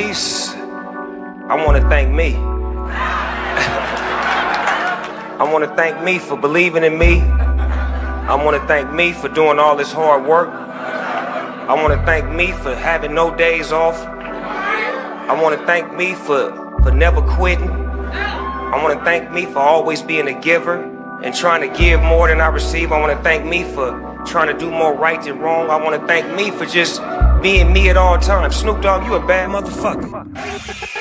least, I want to thank me. I want to thank me for believing in me. I want to thank me for doing all this hard work. I want to thank me for having no days off. I want to thank me for never quitting. I want to thank me for always being a giver and trying to give more than I receive. I want to thank me for trying to do more right than wrong. I want to thank me for just being me at all times. Snoop Dogg, you a bad motherfucker.